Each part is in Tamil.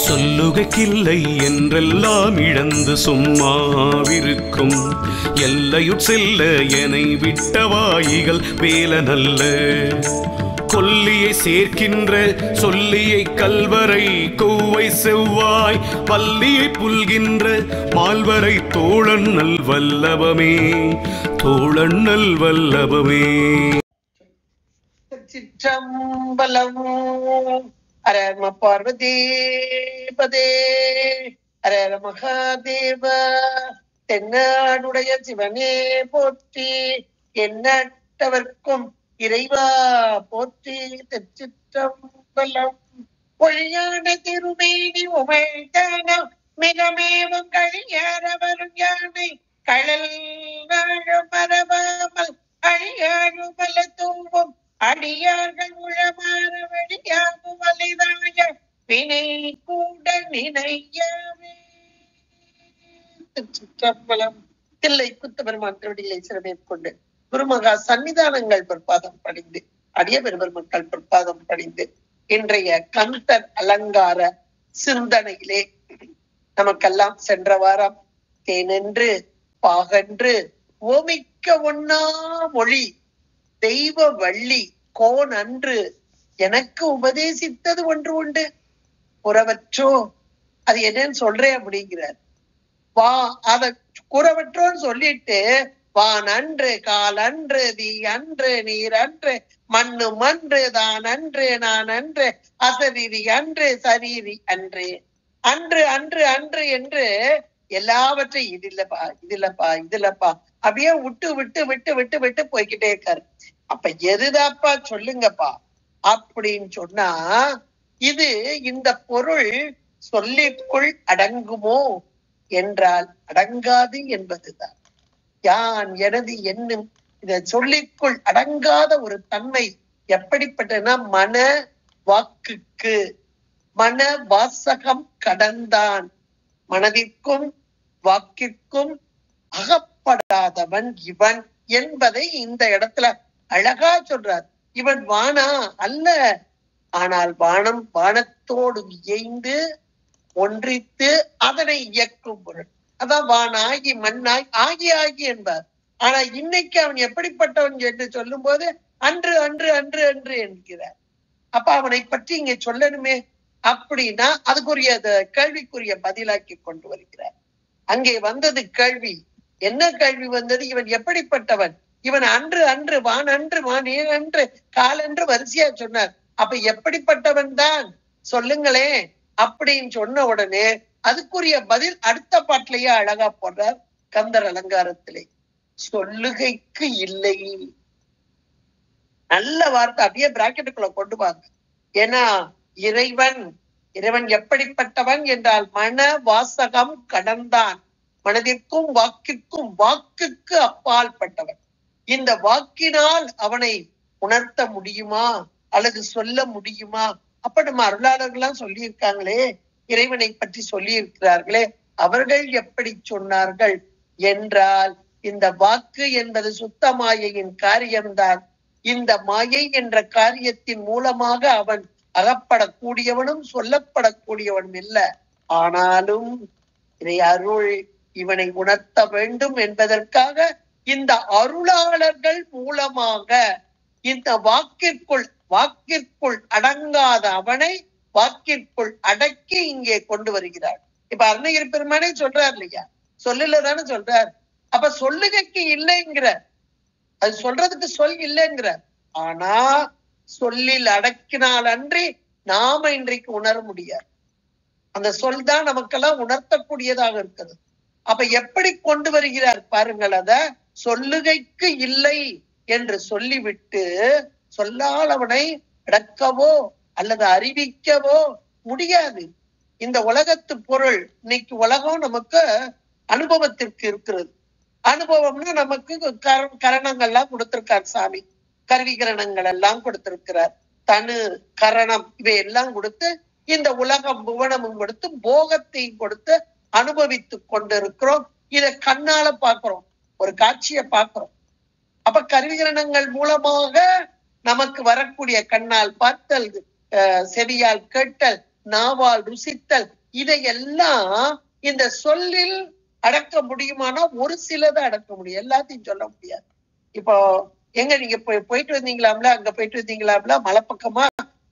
சொல்லுகைக்கில்லை என்றெல்லாம் இழந்து சும்மாவிருக்கும் எல்லையுட் செல்ல எனை விட்ட வாயிகள் வேலனல்ல. கொல்லியை சேர்க்கின்ற சொல்லியை கல்வரை கொவ்வை செவ்வாய் பல்லியை புல்கின்ற மால்வரை தோழன் நல் வல்லபமே தோழன் நல் வல்லபமே. சிற்றம்பலம். ஹர நம பார்வதி பதே ஹர மகாதேவ. தென்னாடுடைய சிவனே போற்றி, எண்ணற்றவர்க்கும் இறைவா போற்றி. திருச்சிற்றம்பலம். பொய்யான திருமேனி உமைத்தனம் மிகமேவும் கழியாரவரும் யானை கடல் வாழும் மரபாமல் அழியாழுமல தூவும் அடியார்கள் உளமாற வழியாகும் வலிதாய வினை கூட நினையவே. திருச்சிற்றம்பலம். தில்லை குத்தபெருமான் திருவடிகளை சிறமேற்கொண்டு குருமகா சன்னிதானங்கள் பொற்பாதம் பணிந்து அடிய பெருமக்கள் பொற்பாதம் பணிந்து இன்றைய கந்தர் அலங்கார சிந்தனையிலே நமக்கெல்லாம் சென்ற வாரம் தேனென்று பாகன்று ஓமிக்க ஒன்னா மொழி தெய்வ வள்ளி கோன் அன்று எனக்கு உபதேசித்தது ஒன்று உண்டு புறவற்றோ. அது என்னன்னு சொல்றேன் அப்படிங்கிறார். வா அத குறவற்றோன்னு சொல்லிட்டு வான் அன்று கால் அன்று தீ அன்று நீர் அன்று மண்ணு மன்று தான் அன்று நான் அன்று அசரீரி அன்று சரீரி அன்று அன்று அன்று அன்று என்று எல்லாவற்றையும் இது இல்லப்பா இது இல்லப்பா இது இல்லப்பா அப்படியே விட்டு விட்டு விட்டு விட்டு விட்டு போய்கிட்டே இருக்காரு. அப்ப எதுதாப்பா சொல்லுங்கப்பா அப்படின்னு சொன்னா, இது இந்த பொருள் சொல்லிற்குள் அடங்குமோ என்றால் அடங்காது என்பதுதான். யான் எனது என்னும் இந்த சொல்லிற்குள் அடங்காத ஒரு தன்மை எப்படிப்பட்டதுன்னா, மன வாக்குக்கு மன வாசகம் கடந்தான் மனதிற்கும் வாக்கிற்கும் அகப்படாதவன் இவன் என்பதை இந்த இடத்துல அழகா சொல்றார். இவன் வானா அல்ல, ஆனால் வானம் வானத்தோடு இயைந்து ஒன்றித்து அதனை இயக்கும் பொருள். அதான் வானாகி மண்ணாய் ஆகி ஆகி என்பார். ஆனா இன்னைக்கு அவன் எப்படிப்பட்டவன் என்று சொல்லும் போது அன்று அன்று அன்று அன்று என்கிறார். அப்ப அவனை பற்றி இங்க சொல்லணுமே அப்படின்னா அதுக்குரிய கேள்விக்குரிய பதிலாக்கி கொண்டு வருகிறார். அங்கே வந்தது கேள்வி. என்ன கேள்வி வந்தது? இவன் எப்படிப்பட்டவன்? இவன் அன்று அன்று வான் அன்று வான் அன்று காலன்று வரிசையா சொன்னார். அப்ப எப்படிப்பட்டவன் தான் சொல்லுங்களே அப்படின்னு சொன்ன உடனே அதுக்குரிய பதில் அடுத்த பாட்டிலேயே அழகா போடுறார் கந்தர் அலங்காரத்திலே. சொல்லுகைக்கு இல்லை. நல்ல வார்த்தை, அப்படியே பிராக்கெட்டுக்குள்ள கொண்டு வாங்க. ஏன்னா இறைவன் எப்படிப்பட்டவன் என்றால் மன வாசகம் கடந்தான், மனதிற்கும் வாக்கிற்கும் வாக்குக்கு அப்பால் பட்டவன். இந்த வாக்கினால் அவனை உணர்த்த முடியுமா அல்லது சொல்ல முடியுமா? அப்ப நம்ம அருளாளர்கள்லாம் சொல்லியிருக்காங்களே, இறைவனை பற்றி சொல்லி இருக்கிறார்களே, அவர்கள் எப்படி சொன்னார்கள் என்றால் இந்த வாக்கு என்பது சுத்த மாயையின் காரியம்தான். இந்த மாயை என்ற காரியத்தின் மூலமாக அவன் அகப்படக்கூடியவனும் சொல்லப்படக்கூடியவனும் இல்லை. ஆனாலும் இதை அருள் இவனை உணர்த்த வேண்டும் என்பதற்காக இந்த அருளாளர்கள் மூலமாக இந்த வாக்கிற்குள் அடங்காத அவனை வாக்கிற்குள் அடக்கி இங்கே கொண்டு வருகிறார். இப்ப அருணகிரி பெருமானே சொல்றார் இல்லையா, சொல்லுல தானே சொல்றார். அப்ப சொல்லுகைக்கு இல்லைங்கிற, அது சொல்றதுக்கு சொல் இல்லைங்கிற. ஆனா சொல்லில் அடக்கினால் அன்றி நாம இன்றைக்கு உணர முடியாது. அந்த சொல் தான் நமக்கெல்லாம் உணர்த்தக்கூடியதாக இருக்குது. அப்ப எப்படி கொண்டு வருகிறார் பாருங்கள். அத சொல்லுகைக்கு இல்லை என்று சொல்லிவிட்டு சொல்லால் அவனை அடக்கவோ அல்லது அறிவிக்கவோ முடியாது. இந்த உலகத்து பொருள் இன்னைக்கு உலகம் நமக்கு அனுபவத்திற்கு இருக்கிறது. அனுபவம்னா நமக்கு கரணங்கள்லாம் கொடுத்திருக்கார் சாமி, கருவிகரணங்கள் எல்லாம் கொடுத்திருக்கிறார். தனு கரணம் இவையெல்லாம் கொடுத்து இந்த உலகம் புவனமும் கொடுத்து போகத்தையும் கொடுத்து அனுபவித்து கொண்டிருக்கிறோம். இதை கண்ணால பாக்குறோம், ஒரு காட்சியை பாக்குறோம். அப்ப கருவிகரணங்கள் மூலமாக நமக்கு வரக்கூடிய கண்ணால் பார்த்தல், செவியால் கேட்டல், நாவால் ருசித்தல், இதையெல்லாம் இந்த சொல்லில் அடக்க முடியுமானா ஒரு சிலதை அடக்க முடியும், எல்லாத்தையும் சொல்ல முடியாது. இப்போ எங்க நீங்க போயிட்டு வந்தீங்களாம்ல, அங்க போயிட்டு வந்தீங்களாம்ல, மலை பக்கமா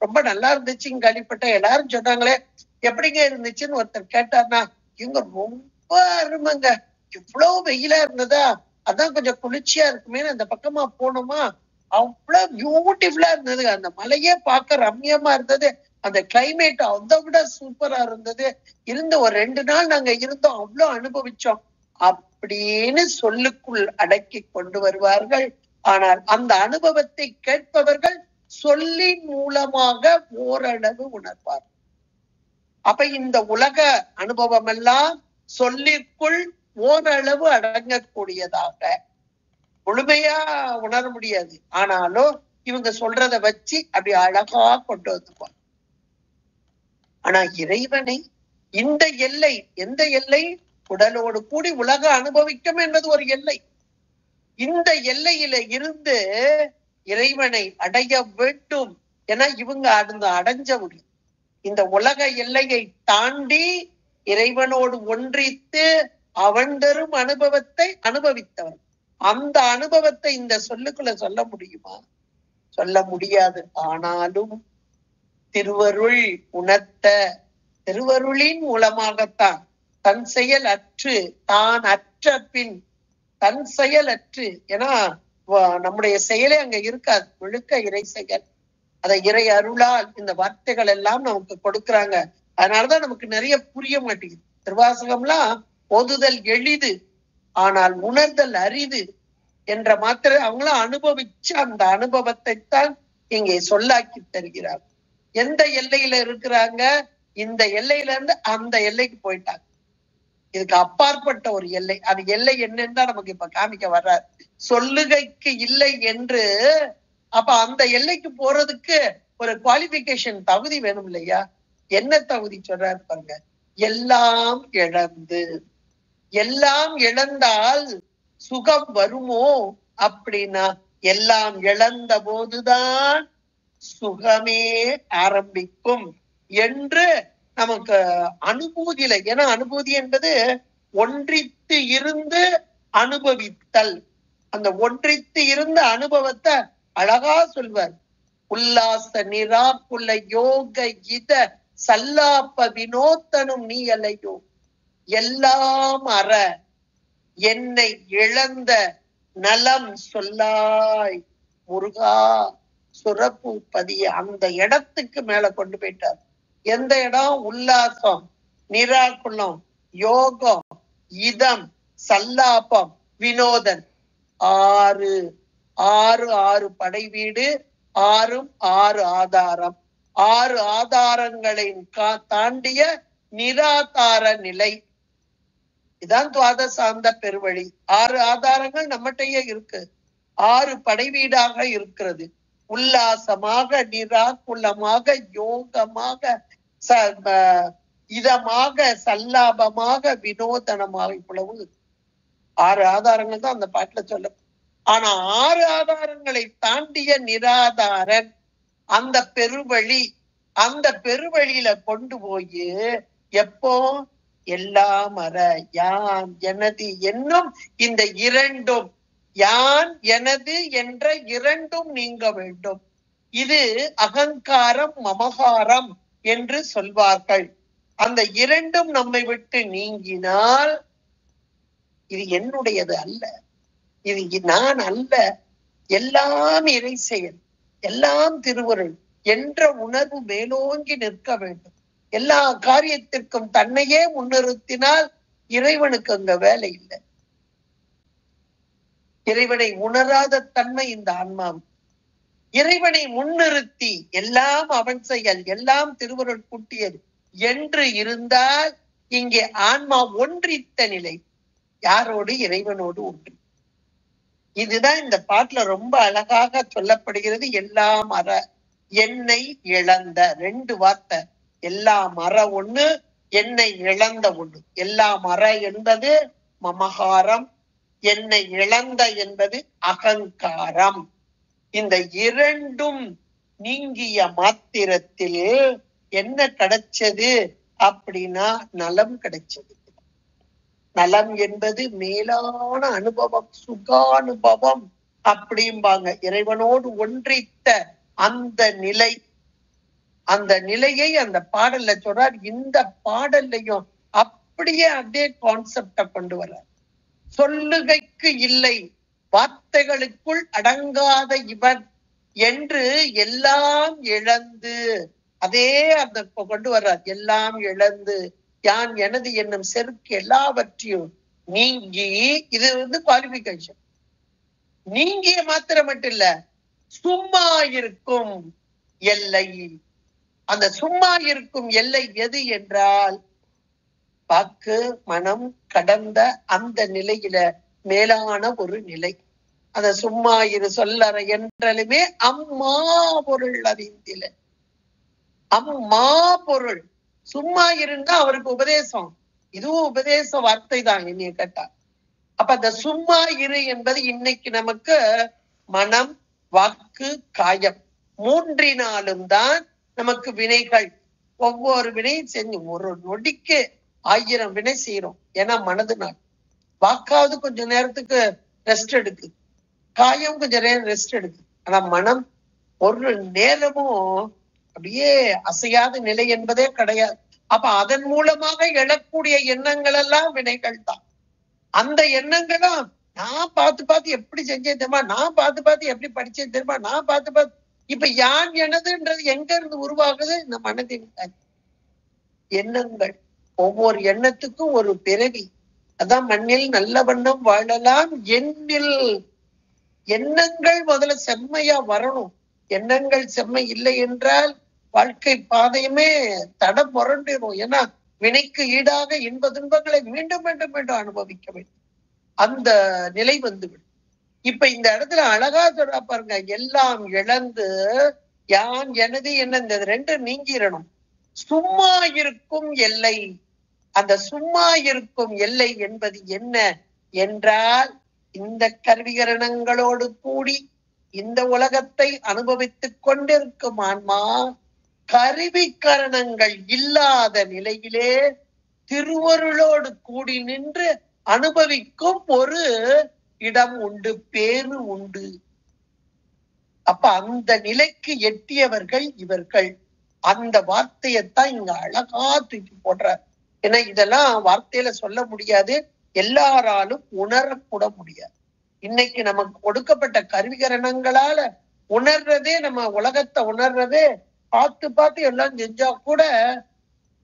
ரொம்ப நல்லா இருந்துச்சுன்னு கேள்விப்பட்ட எல்லாரும் சொன்னாங்களே, எப்படிங்க இருந்துச்சுன்னு ஒருத்தர் கேட்டார்னா, இவங்க ரொம்ப அருமைங்க, இவ்வளவு வெயிலா இருந்ததா, அதான் கொஞ்சம் குளிர்ச்சியா இருக்குமே அந்த பக்கமா போனோமா, அவ்வளவு பியூட்டிஃபுல்லா இருந்தது, அந்த மலையே பார்க்க ரம்யமா இருந்தது, அந்த கிளைமேட் அதை விட சூப்பரா இருந்தது, இருந்த ஒரு 2 நாள் நாங்க இருந்தோம், அவ்வளவு அனுபவிச்சோம் அப்படின்னு சொல்லுக்குள் அடக்கி கொண்டு வருவார்கள். ஆனால் அந்த அனுபவத்தை கேட்பவர்கள் சொல்லின் மூலமாக ஓரளவு உணர்வார். அப்ப இந்த உலக அனுபவம் எல்லாம் சொல்லிற்குள் ஓரளவு அடங்கக்கூடியதாக, முழுமையா உணர முடியாது, ஆனாலும் இவங்க சொல்றத வச்சு அப்படி அழகா கொண்டு வந்துப்பாங்க. ஆனா இறைவனை இந்த எல்லை, எந்த எல்லை? உடலோடு கூடி உலக அனுபவிக்கும் என்பது ஒரு எல்லை. இந்த எல்லையில இருந்து இறைவனை அடைய வேண்டும் என இவங்க அடைஞ்சவங்க. இந்த உலக எல்லையை தாண்டி இறைவனோடு ஒன்றித்து அவன் தரும் அனுபவத்தை அனுபவித்தவன். அந்த அனுபவத்தை இந்த சொல்லுக்குள்ள சொல்ல முடியுமா? சொல்ல முடியாது. ஆனாலும் திருவருள் உணர்த்த, திருவருளின் மூலமாகத்தான் தன் செயல் அற்று, தான் அற்ற பின் தன் செயல் அற்று, ஏன்னா நம்முடைய செயலே அங்க இருக்காது, முழுக்க இறை செயல். அதை இறை அருளால் இந்த வார்த்தைகள் எல்லாம் நமக்கு கொடுக்குறாங்க. அதனாலதான் நமக்கு நிறைய புரிய மாட்டேங்குது. திருவாசகம்லாம் ஓதுதல் எளிது, ஆனால் உணர்தல் அரிது என்ற மாத்திரை அவங்களும் அனுபவிச்சு அந்த அனுபவத்தை தான் இங்கே சொல்லாக்கி தருகிறார். எந்த எல்லையில இருக்கிறாங்க? இந்த எல்லையில இருந்து அந்த எல்லைக்கு போயிட்டாங்க. இதுக்கு அப்பாற்பட்ட ஒரு எல்லை, அது எல்லை என்னன்னு தான் நமக்கு இப்ப காமிக்க வர்றாரு. சொல்லுகைக்கு இல்லை என்று, அப்ப அந்த எல்லைக்கு போறதுக்கு ஒரு குவாலிபிகேஷன், தகுதி வேணும் இல்லையா? என்ன தகுதி சொல்றாரு பாருங்க. எல்லாம் இழந்து, எல்லாம் இழந்தால் சுகம் வருமோ அப்படின்னா, எல்லாம் இழந்த போதுதான் சுகமே ஆரம்பிக்கும் என்று நமக்கு அனுபூதியில, ஏன்னா அனுபூதி என்பது ஒன்றித்து இருந்து அனுபவித்தல். அந்த ஒன்றித்து இருந்த அனுபவத்தை அழகா சொல்வார். உல்லாச நிராக்குள்ள யோக இத சல்லாப்ப வினோத்தனும் நீ அலையோ, எல்லாம் அற என்னை இழந்த நலம் சொல்லாய் முருகா சுரப்பு பதிய. அந்த இடத்துக்கு மேல கொண்டு போயிட்டார். எந்த இடம்? உல்லாசம், நிராகுலம், யோகம், இதம், சல்லாபம், வினோதன். 6 6 படை வீடு, 6ம் 6 ஆதாரம். 6 ஆதாரங்களை தாண்டிய நிராதார நிலை. இதான் துவாதசாந்த பெருவழி. 6 ஆதாரங்கள் நம்மகிட்டயே இருக்கு, 6 படை வீடாக இருக்கிறது. உல்லாசமாக, நிராகுலமாக, யோகமாக, இதமாக, சல்லாபமாக, வினோதனமாக, இவ்வளவு 6 ஆதாரங்கள் தான் அந்த பாட்டுல சொல்ல. ஆனா 6 ஆதாரங்களை தாண்டிய நிராதாரன் அந்த பெருவழி, அந்த பெருவழியில கொண்டு போய் எப்போ எல்லாம் அற யான் எனது என்னும் இந்த இரண்டும், யான் எனது என்ற இரண்டும் நீங்க வேண்டும். இது அகங்காரம் மமகாரம் என்று சொல்வார்கள். அந்த இரண்டும் நம்மை விட்டு நீங்கினால் இது என்னுடையது அல்ல, இது நான் அல்ல, எல்லாம் இறை செயல், எல்லாம் திருவருள் என்ற உணர்வு மேலோங்கி நிற்க வேண்டும். எல்லா காரியத்திற்கும் தன்னையே முன்னிறுத்தினால் இறைவனுக்கு அங்க வேலை இல்லை. இறைவனை உணராத தன்மை இந்த ஆன்மாவுக்கு. இறைவனை முன்னிறுத்தி எல்லாம் அவன் செயல், எல்லாம் திருவருள் கூட்டியது என்று இருந்தால் இங்கே ஆன்மா ஒன்றித்த நிலை. யாரோடு? இறைவனோடு ஒன்றி. இதுதான் இந்த பாட்டுல ரொம்ப அழகாக சொல்லப்படுகிறது. எல்லாம் அற என்னை இழந்த, 2 வார்த்தை. எல்லாம் அற ஒண்ணு, என்னை இழந்த ஒண்ணு. எல்லாம் அற என்பது மமகாரம், என்னை இழந்த என்பது அகங்காரம். இந்த இரண்டும் நீங்கிய மாத்திரத்தில் என்ன கிடைச்சது அப்படின்னா நலம் கிடைச்சது. நலம் என்பது மேலான அனுபவம், சுகானுபவம் அப்படிம்பாங்க. இறைவனோடு ஒன்றித்த அந்த நிலை, அந்த நிலையை அந்த பாடல்ல சொல்றார். இந்த பாடல்லையும் அப்படியே அதே கான்செப்ட கொண்டு வர்றார். சொல்லுகைக்கு இல்லை, வார்த்தைகளுக்குள் அடங்காத இவன் என்று எல்லாம் இழந்து, அதே அந்த கொண்டு வர்றார். எல்லாம் இழந்து யான் எனது என்னும் செருக்கு எல்லாவற்றையும் நீங்கி, இது குவாலிபிகேஷன். நீங்கிய மாத்திரம் மட்டும் இல்ல, சும்மா இருக்கும் எல்லை. அந்த சும்மா இருக்கும் எல்லை எது என்றால் வாக்கு மனம் கடந்த அந்த நிலையில மேலான ஒரு நிலை. அந்த சும்மா இரு சொல்லற என்றாலுமே அம்மா பொருள் அறிந்தில. அம்மா பொருள் சும்மா இருந்தா அவருக்கு உபதேசம். இதுவும் உபதேச வார்த்தை தான் என்னைய கேட்டா. அப்ப அந்த சும்மா இரு என்பது இன்னைக்கு நமக்கு மனம், வாக்கு, காயம் மூன்றினாலும் தான் நமக்கு வினைகள். ஒவ்வொரு வினையும் செஞ்சு ஒரு நொடிக்கு 1000 வினை செய்யறோம். ஏன்னா மனது நாள். வாக்காவது கொஞ்ச நேரத்துக்கு ரெஸ்ட் எடுக்கு, காயம் கொஞ்ச நேரம் ரெஸ்ட் எடுக்கு. ஆனா மனம் ஒரு நேரமும் அப்படியே அசையாத நிலை என்பதே கிடையாது. அப்ப அதன் மூலமாக எழக்கூடிய எண்ணங்கள் எல்லாம் வினைகள் தான். அந்த எண்ணங்களும் நான் பார்த்து எப்படி செஞ்சேன் தெரியுமா, நான் பார்த்து எப்படி படிச்சேன் தெரியுமா, நான் பார்த்து இப்ப யான் எனதுன்றது எங்க இருந்து உருவாகுது? இந்த மனதின் எண்ணங்கள். ஒவ்வொரு எண்ணத்துக்கும் ஒரு பிறவி. அதான் மண்ணில் நல்ல வண்ணம் வாழலாம் எண்ணில். எண்ணங்கள் முதல்ல செம்மையா வரணும். எண்ணங்கள் செம்மை இல்லை என்றால் வாழ்க்கை பாதையுமே தடம் புரண்டிடும். ஏன்னா வினைக்கு ஈடாக இன்ப துன்பங்களை மீண்டும் மீண்டும் மீண்டும் அனுபவிக்க வேண்டும். அந்த நிலை வந்துவிடும். இப்ப இந்த இடத்துல அழகா சொல்றா பாருங்க, எல்லாம் இழந்து யான் எனது என்ன, இந்த ரெண்டு நீங்கிடணும். சும்மா இருக்கும் எல்லை. அந்த சும்மா இருக்கும் எல்லை என்பது என்ன என்றால், இந்த கருவிகரணங்களோடு கூடி இந்த உலகத்தை அனுபவித்துக் கொண்டிருக்கும் ஆன்மா கருவிகரணங்கள் இல்லாத நிலையிலே திருவருளோடு கூடி நின்று அனுபவிக்கும் ஒரு இடம் உண்டு, பேரு உண்டு. அப்ப அந்த நிலைக்கு எட்டியவர்கள் இவர்கள். அந்த வார்த்தையத்தான் இங்க அழகா தூக்கி போடுறார். ஏன்னா இதெல்லாம் வார்த்தையில சொல்ல முடியாது, எல்லாராலும் உணரக்கூட முடியாது. இன்னைக்கு நமக்கு கொடுக்கப்பட்ட கருவிகரணங்களால உணர்றதே, நம்ம உலகத்தை உணர்றதே பார்த்து எல்லாம் செஞ்சா கூட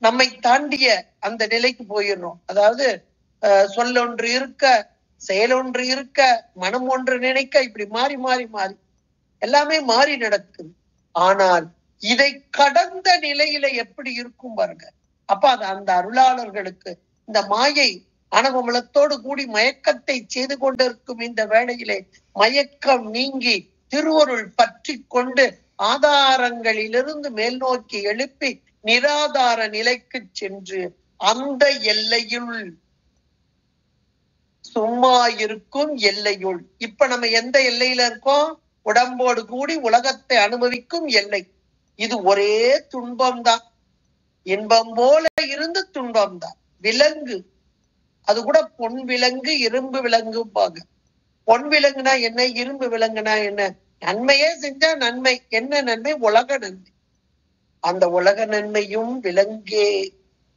நம்மை தாண்டிய அந்த நிலைக்கு போயிடுறோம். அதாவது சொல்லொன்று இருக்க, செயலொன்று இருக்க, மனம் ஒன்று நினைக்க, இப்படி மாறி மாறி மாறி எல்லாமே மாறி நடக்குது. ஆனால் இதை கடந்த நிலையில எப்படி இருக்கும் பாருங்க. அப்ப அது அந்த அருளாளர்களுக்கு இந்த மாயை அனுபவத்தோடு கூடி மயக்கத்தை செய்து கொண்டிருக்கும் இந்த வேளையிலே மயக்கம் நீங்கி திருவருள் பற்றி கொண்டு ஆதாரங்களிலிருந்து மேல் நோக்கி எழுப்பி நிராதார நிலைக்கு சென்று அந்த எல்லையுள், சும்மா இருக்கும் எல்லையுள். இப்ப நம்ம எந்த எல்லையில இருக்கோம்? உடம்போடு கூடி உலகத்தை அனுபவிக்கும் எல்லை. இது ஒரே துன்பம் தான். இன்பம் போல இருந்து துன்பம் தான். விலங்கு, அது கூட பொன் விலங்கு இரும்பு விலங்குப்பாங்க. பொன் விலங்குனா என்ன, இரும்பு விலங்குனா என்ன? நன்மையே செஞ்சா நன்மை. என்ன நன்மை? உலக நன்மை. அந்த உலக நன்மையும் விலங்கே.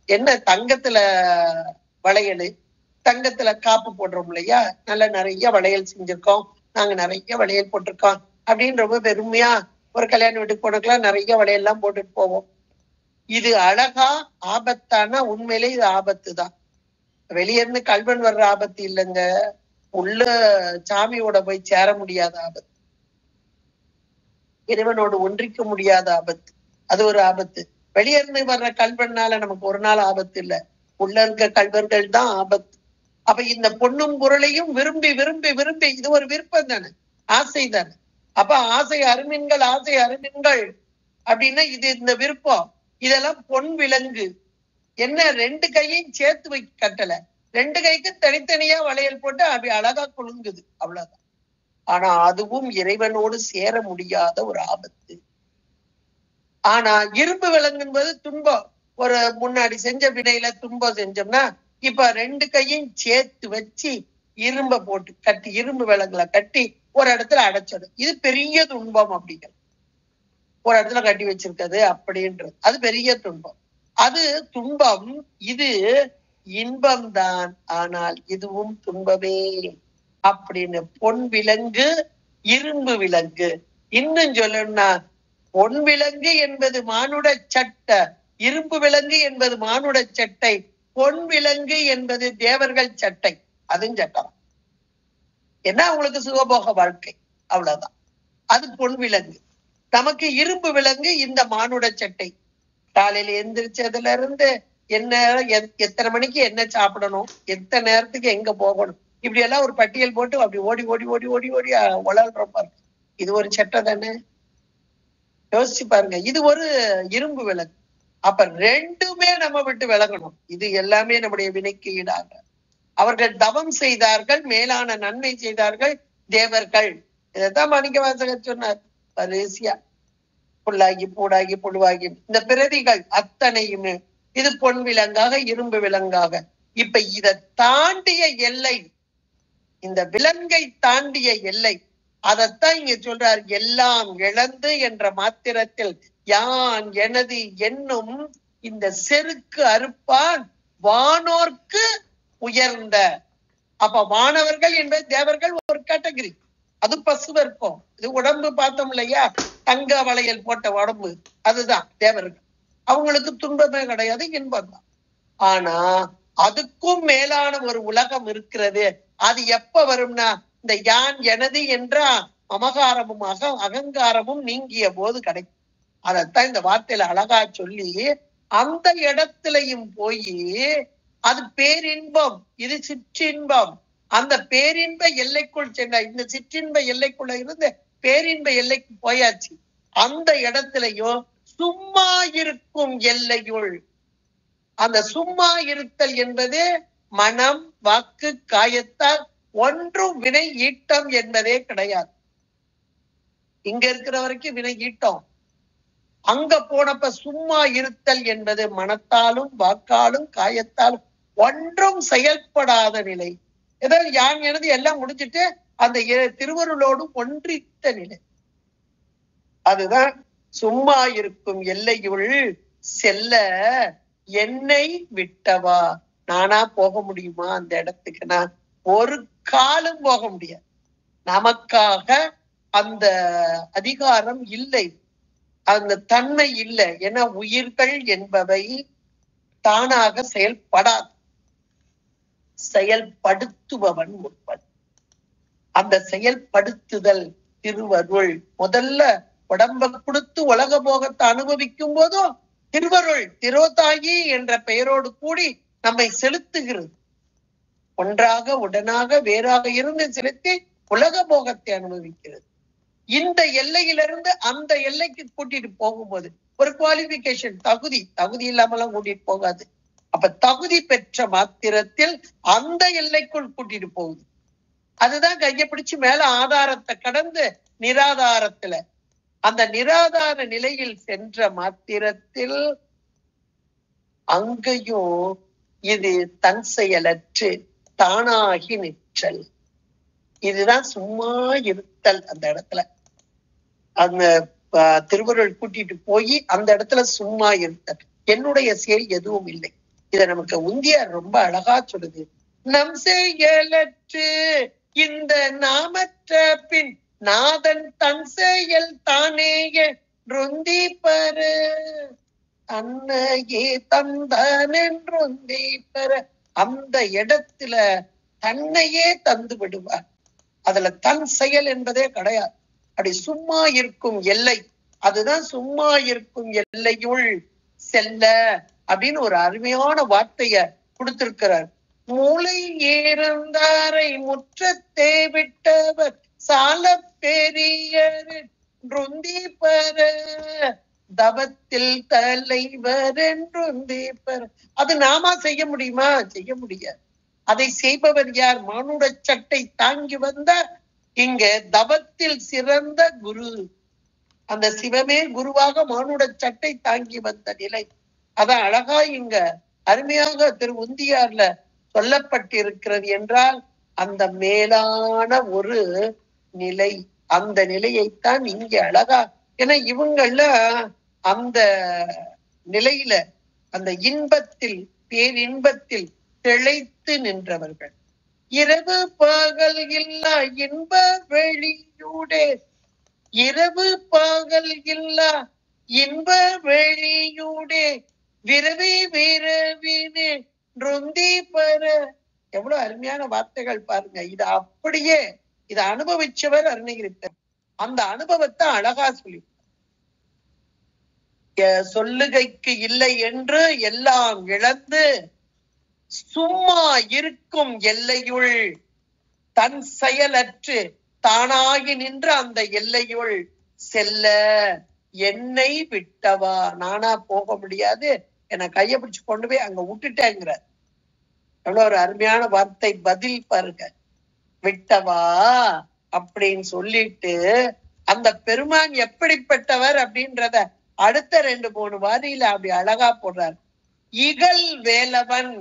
என்ன, தங்கத்துல வளையல், தங்கத்துல காப்பு போடுறோம் இல்லையா, நல்ல நிறைய வளையல் செஞ்சிருக்கோம், நாங்க நிறைய வளையல் போட்டிருக்கோம் அப்படின்னு ரொம்ப பெருமையா ஒரு கல்யாண வீட்டுக்கு போனதுக்கெல்லாம் நிறைய வளையல்லாம் போட்டுட்டு போவோம். இது அழகா ஆபத்தானா? உண்மையிலே இது ஆபத்து தான். வெளியே இருந்து கல்வன் வர்ற ஆபத்து இல்லைங்க, உள்ள சாமியோட போய் சேர முடியாத ஆபத்து, இறைவனோடு ஒன்றிக்க முடியாத ஆபத்து, அது ஒரு ஆபத்து. வெளியே இருந்து வர்ற கல்வனால நமக்கு ஒரு நாள் ஆபத்து இல்லை, உள்ள இருக்க கல்வர்கள் தான் ஆபத்து. அப்ப இந்த பொண்ணும் பொருளையும் விரும்பி விரும்பி விரும்பி, இது ஒரு விருப்பம் தானே, ஆசை தானே. அப்ப ஆசை அருமின்கள், ஆசை அருமின்கள் அப்படின்னா இது இந்த விருப்பம். இதெல்லாம் பொன் விலங்கு. என்ன, ரெண்டு கையையும் சேர்த்து வை கட்டல, ரெண்டு கைக்கு தனித்தனியா வளையல் போட்டு அப்படி அழகா குலுங்குது, அவ்வளவுதான். ஆனா அதுவும் இறைவனோடு சேர முடியாத ஒரு ஆபத்து. ஆனா இரும்பு விலங்கு என்பது துன்பம். ஒரு முன்னாடி செஞ்ச வினையில துன்பம் செஞ்சோம்னா இப்ப 2 கையும் சேர்த்து வச்சு இரும்ப போட்டு கட்டி இரும்பு விலங்குல கட்டி ஒரு இடத்துல அடைச்சது. இது பெரிய துன்பம் அப்படிங்கிறது. ஒரு இடத்துல கட்டி வச்சிருக்கிறது அப்படின்றது அது பெரிய துன்பம். அது துன்பம், இது இன்பம்தான், ஆனால் இதுவும் துன்பமே அப்படின்னு பொன் விலங்கு இரும்பு விலங்கு. இன்னும் சொல்லணும்னா பொன் விலங்கு என்பது மானுட சட்டை, இரும்பு விலங்கு என்பது மானுட சட்டை, பொன் விலங்கு என்பது தேவர்கள் சட்டை. அதுவும் சட்டம். என்ன அவங்களுக்கு சுகபோக வாழ்க்கை, அவ்வளவுதான். அது பொன் விலங்கு. நமக்கு இரும்பு விலங்கு இந்த மானுட சட்டை. காலையில எந்திரிச்சதுல இருந்து என்ன எத்தனை மணிக்கு என்ன சாப்பிடணும், எத்தனை நேரத்துக்கு எங்க போகணும், இப்படி எல்லாம் ஒரு பட்டியல் போட்டு அப்படி ஓடி ஓடி ஓடி ஓடி ஓடி உழல்ற பாருங்க. இது ஒரு சட்டை தானே, யோசிச்சு பாருங்க. இது ஒரு இரும்பு விலங்கு. அப்ப ரெண்டுமே நம்ம விட்டு விலகணும். இது எல்லாமே நம்முடைய வினைக்கு ஈடாக. அவர்கள் தவம் செய்தார்கள், மேலான நன்மை செய்தார்கள் தேவர்கள். இதைத்தான் மாணிக்கவாசகர் சொன்னார். வரிசையா புல்லாகி பூடாகி புழுவாகி இந்த பிரதிகள் அத்தனையுமே இது பொன் விலங்காக இரும்பு விலங்காக. இப்ப இதை தாண்டிய எல்லை, இந்த விலங்கை தாண்டிய எல்லை, அதைத்தான் இங்க சொல்றார். எல்லாம் இழந்து என்ற மாத்திரத்தில் யான் எனது என்னும் இந்த செருக்கு அறுப்பான் வானோர்க்கு உயர்ந்த. அப்ப வானவர்கள் என்பது தேவர்கள் ஒரு கேட்டகரி, அது பசுவர்க்கம். இது உடம்பு பார்த்தோம் இல்லையா, தங்க வளையல் போட்ட உடம்பு, அதுதான் தேவர்கள். அவங்களுக்கு துன்பமே கிடையாது, இன்பம் தான். ஆனா அதுக்கும் மேலான ஒரு உலகம் இருக்கிறது. அது எப்ப வரும்னா இந்த யான் எனது என்ற மமகாரமும் அகங்காரமும் நீங்கிய போது கிடைக்கும். அதத்தான் இந்த வார்த்தையில அழகா சொல்லி அந்த இடத்துலயும் போய் அது பேரின்பம், இது சிற்றின்பம். அந்த பேரின்ப எல்லைக்குள் சென்ற இந்த சிற்றின்ப எல்லைக்குள்ள இருந்து பேரின்ப எல்லைக்கு போயாச்சு. அந்த இடத்துலயும் சும்மா இருக்கும் எல்லையுள், அந்த சும்மா இருத்தல் என்பது மனம் வாக்கு காயத்தால் ஒன்றும் வினை ஈட்டம் என்பதே கிடையாது. இங்க இருக்கிற வரைக்கும் வினை ஈட்டம், அங்க போனப்ப சும்மா இருத்தல் என்பது மனத்தாலும் வாக்காலும் காயத்தாலும் ஒன்றும் செயல்படாத நிலை. ஏதோ யான் எனது எல்லாம் முடிச்சுட்டு அந்த திருவருளோடு ஒன்றித்த நிலை. அதுதான் சும்மா இருக்கும் எல்லையுள் செல்ல என்னை விட்டவா. நானா போக முடியுமா அந்த இடத்துக்கு? நான் ஒரு காலம் போக முடியாது. நமக்காக அந்த அதிகாரம் இல்லை, அந்த தன்மை இல்லை. என உயிர்கள் என்பவை தானாக செயல்படாது, செயல்படுத்துபவன் முற்பன். அந்த செயல்படுத்துதல் திருவருள். முதல்ல உடம்ப கொடுத்து உலக போகத்தை அனுபவிக்கும் போதும் திருவருள் திரோதாயி என்ற பெயரோடு கூடி நம்மை செலுத்துகிறது. ஒன்றாக உடனாக வேறாக இருந்து செலுத்தி உலக போகத்தை அனுபவிக்கிறது. இந்த எல்லையிலிருந்து அந்த எல்லைக்கு கூட்டிட்டு போகும்போது ஒரு குவாலிபிகேஷன், தகுதி இல்லாமலாம் கூட்டிட்டு போகாது. அப்ப தகுதி பெற்ற மாத்திரத்தில் அந்த எல்லைக்குள் கூட்டிட்டு போகுது. அதுதான் கையை பிடிச்சு மேல ஆதாரத்தை கடந்து நிராதாரத்துல, அந்த நிராதார நிலையில் சென்ற மாத்திரத்தில் அங்கேயும் இது தன் செயலற்று தானாகி நிற்றல். இதுதான் சும்மா இருத்தல். அந்த இடத்துல அந்த திருவருள் கூட்டிட்டு போய் அந்த இடத்துல சும்மா இருத்தல். என்னுடைய செயல் எதுவும் இல்லை. இத நமக்கு உந்தியார் ரொம்ப அழகா சொல்லுது. நம் செயலற்று இந்த நாமற்ற பின் நாதன் தன் செயல் தானேய ருந்தி பர தன்னையே தந்தான் என்றொந்தி பெற. அந்த இடத்துல தன்னையே தந்து விடுவார். அதுல தன் செயல் என்பதே கிடையாது. அப்படி சும்மா இருக்கும் எல்லை, அதுதான் சும்மா இருக்கும் எல்லையுள் செல்ல அப்படின்னு ஒரு அருமையான வார்த்தைய கொடுத்திருக்கிறார். மூளை ஏறந்தாரை முற்றத்தே விட்டவர் சால பெரியருந்தி பர தவத்தில் தலைவர் என்றுந்தி பர. அது நாமா செய்ய முடியுமா? செய்ய முடியாது. அதை செய்பவர் யார்? மானுட சட்டை தாங்கி வந்த இங்க தவத்தில் சிறந்த குரு. அந்த சிவமே குருவாக மானுட சட்டை தாங்கி வந்த நிலை. அதான் அழகா இங்க அருமையாக திரு உந்தியார்ல சொல்லப்பட்டிருக்கிறது என்றால் அந்த மேலான ஒரு நிலை, அந்த நிலையைத்தான் இங்க அழகா, ஏன்னா இவங்கள அந்த நிலையில அந்த இன்பத்தில் பேரின்பத்தில் திளைத்து நின்றவர்கள். இரவு பகல் இல்லா இன்ப வெளியூடே, இரவு பகல் இல்லா இன்ப வெளியூடே விரவி விரவினே ருந்தி பெற. எவ்வளவு அருமையான வார்த்தைகள் பாருங்க. இது அப்படியே இதை அனுபவிச்சவர் அருணகிரித்தர். அந்த அனுபவத்தை அழகா சொல்லி, சொல்லுகைக்கு இல்லை என்று எல்லாம் இழந்து சும்மா இருக்கும் எல்லையுள் தன் செயலற்று தானாகி நின்ற அந்த எல்லையுள் செல்ல என்னை விட்டவா. நானா போக முடியாது, என்னை கையை பிடிச்சு கொண்டு போய் அங்க விட்டுட்டேங்கிற. எவ்வளவு ஒரு அருமையான வார்த்தை, பதில் பாருங்க. விட்டவா அப்படின்னு சொல்லிட்டு அந்த பெருமான் எப்படிப்பட்டவர் அப்படின்றத அடுத்த 2-3 வாரியில அப்படி அழகா போடுறார். இகல் வேலவன்,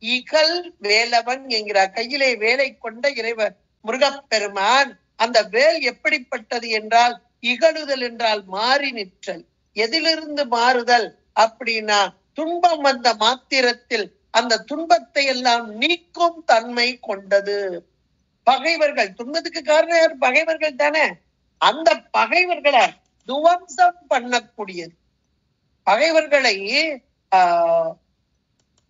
இகல் வேலவன் என்கிறார். கையிலே வேலை கொண்ட இறைவர் முருகப்பெருமான். அந்த வேல் எப்படிப்பட்டது என்றால், இகழுதல் என்றால் மாறி நிற்றல். எதிலிருந்து மாறுதல் அப்படின்னா, துன்பம் வந்த மாத்திரத்தில் அந்த துன்பத்தை எல்லாம் நீக்கும் தன்மை கொண்டது. பகைவர்கள், துன்பத்துக்கு காரணம் யார்? பகைவர்கள் தானே. அந்த பகைவர்களை துவம்சம் பண்ணக்கூடியது. பகைவர்களை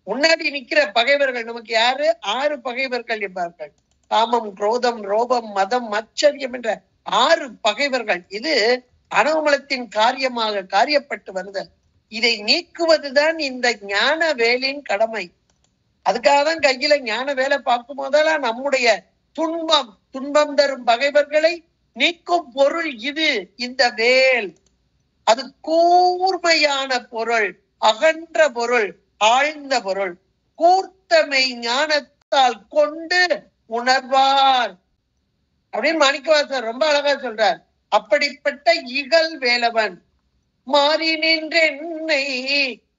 முன்னாடி நிக்கிற பகைவர்கள் நமக்கு யாரு? 6 பகைவர்கள் என்பார்கள். காமம், குரோதம், ரோபம், மதம், ஆச்சரியம் என்ற 6 பகைவர்கள். இது அனவமலத்தின் காரியமாக காரியப்பட்டு வருதல். இதை நீக்குவதுதான் இந்த ஞான வேலின் கடமை. அதுக்காக தான் கையில ஞான வேலை பார்க்கும் போதெல்லாம் நம்முடைய துன்பம் தரும் பகைவர்களை நீக்கும் பொருள் இது, இந்த வேல். அது கூர்மையான பொருள், அகன்ற பொருள், ஆழ்ந்த பொருள். கூர்த்தமை ஞானத்தால் கொண்டு உணர்வார் அப்படின்னு மாணிக்கவாசகர் ரொம்ப அழகா சொல்றார். அப்படிப்பட்ட இகல் வேலவன் மாறி நின்றென்னை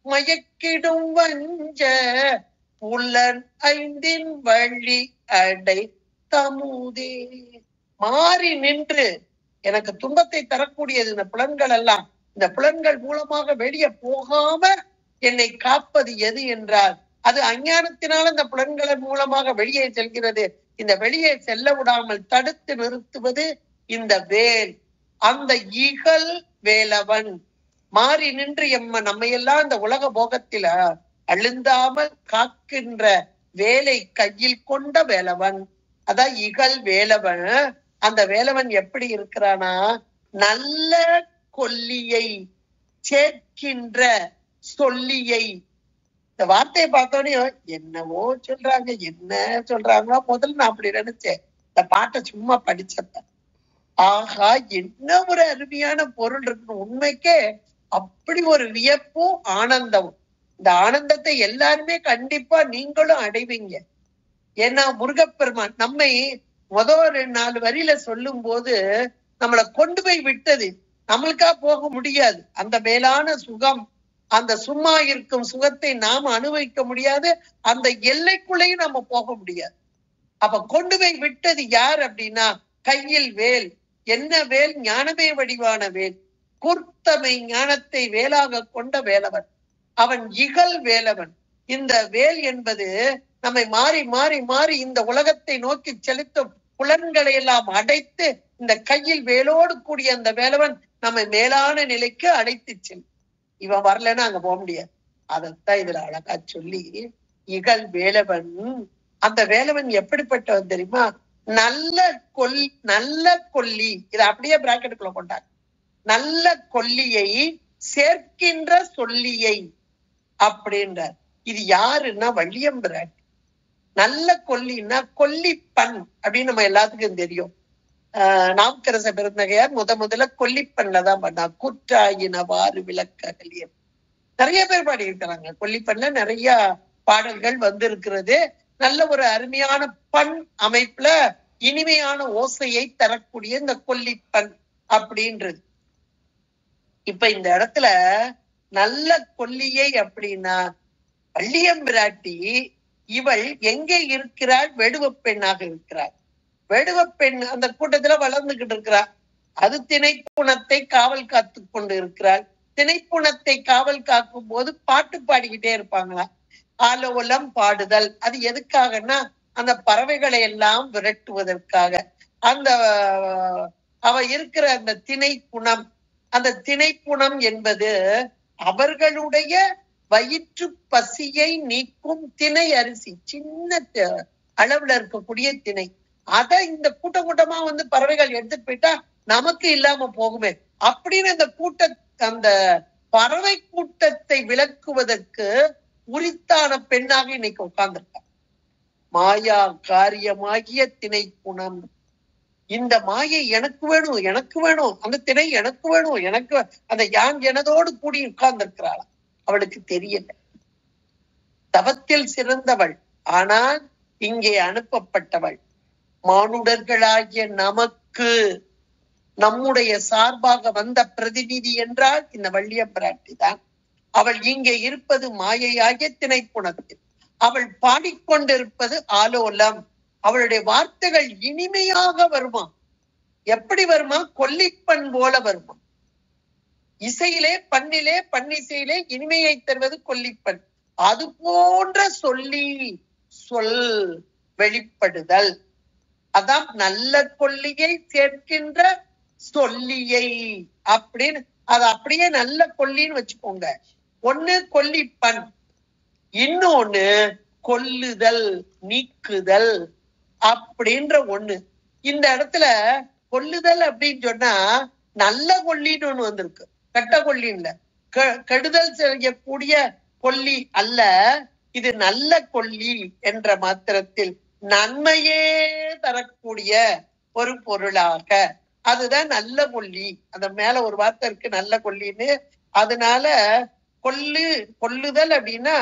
மயக்கிடும் வஞ்ச உள்ளன் 5 வழி அடை தமுதே. மாறி நின்று எனக்கு துன்பத்தை தரக்கூடியது இந்த புலன்கள் எல்லாம். இந்த புலன்கள் மூலமாக வெளியே போகாம என்னை காப்பது எது என்றால், அது அஞ்ஞானத்தினால இந்த புலன்களின் மூலமாக வெளியே செல்கிறது. இந்த வெளியே செல்ல விடாமல் தடுத்து நிறுத்துவது இந்த வேல். அந்த இகல் வேலவன் மாறி நின்று நம்மையெல்லாம் இந்த உலக போகத்தில அழுந்தாமல் காக்கின்ற வேலை கையில் கொண்ட வேலவன். அதான் இகல் வேலவன். அந்த வேலவன் எப்படி இருக்கிறானா, நல்ல கொல்லியை சேர்க்கின்ற சொல்லியை. இந்த வார்த்தையை பார்த்தோன்னே என்னவோ சொல்றாங்க, என்ன சொல்றாங்களோ முதல்ல நான் அப்படி நினைச்சேன். இந்த பாட்டை சும்மா படிச்சப்ப ஆகா என்ன ஒரு அருமையான பொருள் இருக்கணும். உண்மைக்கே அப்படி ஒரு வியப்பும் ஆனந்தமும். இந்த ஆனந்தத்தை எல்லாருமே கண்டிப்பா நீங்களும் அடைவீங்க. ஏன்னா முருகப்பெருமான் நம்மை முதல் 4 வரியில சொல்லும் போது நம்மளை கொண்டு போய் விட்டது. நம்மளுக்கா போக முடியாது. அந்த மேலான சுகம், அந்த சும்மா இருக்கும் சுகத்தை நாம அனுபவிக்க முடியாது. அந்த எல்லைக்குள்ளேயும் நம்ம போக முடியாது. அப்ப கொண்டு போய் விட்டது யார் அப்படின்னா, கையில் வேல். என்ன வேல்? ஞானமே வடிவான வேல். கூர்த்தமை ஞானத்தை வேலாக கொண்ட வேலவன் அவன் இகல் வேலவன். இந்த வேல் என்பது நம்மை மாறி மாறி மாறி இந்த உலகத்தை நோக்கி செலுத்தும் புலன்களை எல்லாம் அடைத்து, இந்த கையில் வேலோடு கூடிய அந்த வேலவன் நம்மை மேலான நிலைக்கு அடைத்து செல்லும். இவன் வரலன்னா அங்க போக முடியாது. அதைத்தான் இதுல அழகா சொல்லி, இகல் வேலவன். அந்த வேலவன் எப்படிப்பட்டவன் தெரியுமா? நல்ல கொல்லி. இதை அப்படியே பிராக்கெட்டுக்குள்ள கொண்டாங்க. நல்ல கொல்லியை சேர்க்கின்ற சொல்லியை அப்படின்றார். இது யாருன்னா வள்ளியம்பிரான். நல்ல கொல்லின்னா கொல்லிப்பண் அப்படின்னு நம்ம எல்லாத்துக்கும் தெரியும். நாவுக்கரச பெருந்தகையார் முதல்ல கொல்லிப்பண்ல தான் பண்ணா. கூற்றாயினவாறு விளக்கலியம் நிறைய பேர் பாடி இருக்கிறாங்க. கொல்லிப்பண்ல நிறைய பாடல்கள் வந்திருக்கிறது. நல்ல ஒரு அருமையான பண் அமைப்புல இனிமையான ஓசையை தரக்கூடிய இந்த கொல்லிப்பண் அப்படின்றது. இப்ப இந்த இடத்துல நல்ல கொல்லியை அப்படின்னா வள்ளியம்பிராட்டி இவள் எங்கே இருக்கிறாள்? வேடுவ பெண்ணாக இருக்கிறாள். வேடுவ பெண் அந்த கூட்டத்துல வளர்ந்துகிட்டு இருக்கிறாள். அது திணைப்புணத்தை காவல் காத்து கொண்டு இருக்கிறாள். திணைப்புணத்தை காவல் காக்கும் போது பாட்டு பாடிக்கிட்டே இருப்பாங்களாம். ஆலோலம் பாடுதல். அது எதுக்காகன்னா அந்த பறவைகளை எல்லாம் விரட்டுவதற்காக. அந்த அவ இருக்கிற அந்த திணைப்புணம், அந்த திணைப்புணம் என்பது அவர்களுடைய வயிற்று பசியை நீக்கும் திணை அரிசி, சின்ன அளவுல இருக்கக்கூடிய திணை. அதை இந்த கூட்டமா பறவைகள் எடுத்துட்டு போயிட்டா நமக்கு இல்லாம போகுமே அப்படின்னு அந்த பறவை கூட்டத்தை விளக்குவதற்கு உரித்தான பெண்ணாக இன்னைக்கு உட்கார்ந்துருக்க. மாயா காரியமாகிய திணை குணம். இந்த மாயை எனக்கு வேணும், எனக்கு வேணும், அந்த திணை எனக்கு வேணும், எனக்கு அந்த யான் எனதோடு கூடி உட்கார்ந்திருக்கிறாள். அவளுக்கு தெரியல. தவத்தில் சிறந்தவள், ஆனால் இங்கே அனுப்பப்பட்டவள். மானுடர்களாகிய நமக்கு நம்முடைய சார்பாக வந்த பிரதிநிதி என்றால் இந்த வள்ளியம்பிராட்டி தான். அவள் இங்கே இருப்பது மாயையாகிய திணைப்புணத்தில். அவள் பாடிக்கொண்டிருப்பது ஆலோலம். அவளுடைய வார்த்தைகள் இனிமையாக வருமா? எப்படி வருமா? கொல்லிப்பண் போல வருமா? இசையிலே பண்ணிலே பண்ணிசையிலே இனிமையை தருவது கொல்லிப்பண். அது போன்ற சொல் வெளிப்படுதல். அதான் நல்ல கொல்லியை சேர்க்கின்ற சொல்லியை அப்படின்னு. அது அப்படியே நல்ல கொல்லின்னு வச்சுக்கோங்க. ஒண்ணு கொல்லிப்பண், இன்னொன்னு கொல்லுதல், நீக்குதல் அப்படின்ற ஒண்ணு. இந்த இடத்துல கொல்லுதல் அப்படின்னு சொன்னா நல்ல கொல்லின்னு ஒண்ணு வந்திருக்கு. கெட்ட கொல்லின்னு கெடுதல் செய்யக்கூடிய கொல்லி அல்ல. இது நல்ல கொல்லி என்ற மாத்திரத்தில் நன்மையே தரக்கூடிய ஒரு பொருளாக, அதுதான் நல்ல கொல்லி. அந்த மேல ஒரு வார்த்தை இருக்கு நல்ல கொல்லின்னு. அதனால கொல்லுதல் அப்படின்னா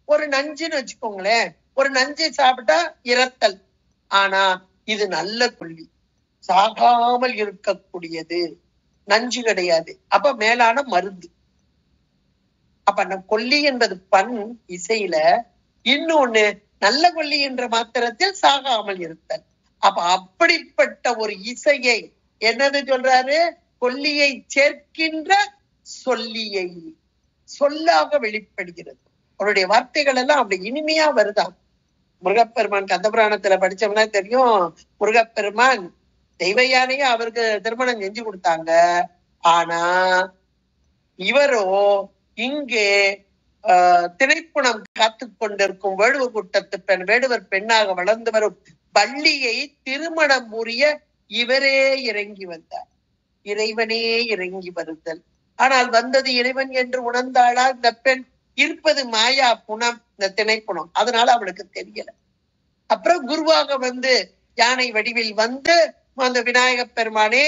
ஒரு நஞ்சுன்னு வச்சுக்கோங்களேன். ஒரு நஞ்சு சாப்பிட்டா இறத்தல். ஆனா இது நல்ல கொல்லி, சாகாமல் இருக்கக்கூடியது, நஞ்சு கிடையாது. அப்ப மேலான மருந்து. அப்ப அந்த கொல்லி என்பது பண் இசையில, இன்னொன்னு நல்ல கொல்லி என்ற மாத்திரத்தில் சாகாமல் இருத்தல். அப்ப அப்படிப்பட்ட ஒரு இசையை என்னது சொல்றாரு? கொல்லியை சேர்க்கின்ற சொல்லியை சொல்லாக வெளிப்படுகிறது. அவருடைய வார்த்தைகள் எல்லாம் அப்படி இனிமையா வருதான். முருகப்பெருமான் கந்தபுராணத்துல படிச்சோம்னா தெரியும். முருகப்பெருமான் தெய்வ யானைய அவருக்கு திருமணம் செஞ்சு கொடுத்தாங்க. ஆனா இவரோ இங்கே திணைப்புணம் காத்து கொண்டிருக்கும் வேடுவ கூட்டத்து பெண், வேடுவர் பெண்ணாக வளர்ந்து வரும் வள்ளியை திருமணம் புரிய இவரே இறங்கி வந்தார். இறைவனே இறங்கி வருதல். ஆனால் வந்தது இறைவன் என்று உணர்ந்தாளா இந்த பெண்? இருப்பது மாயா புணம், இந்த திணைப்புணம். அதனால அவளுக்கு தெரியல. அப்புறம் குருவாக யானை வடிவில் அந்த விநாயக பெருமானே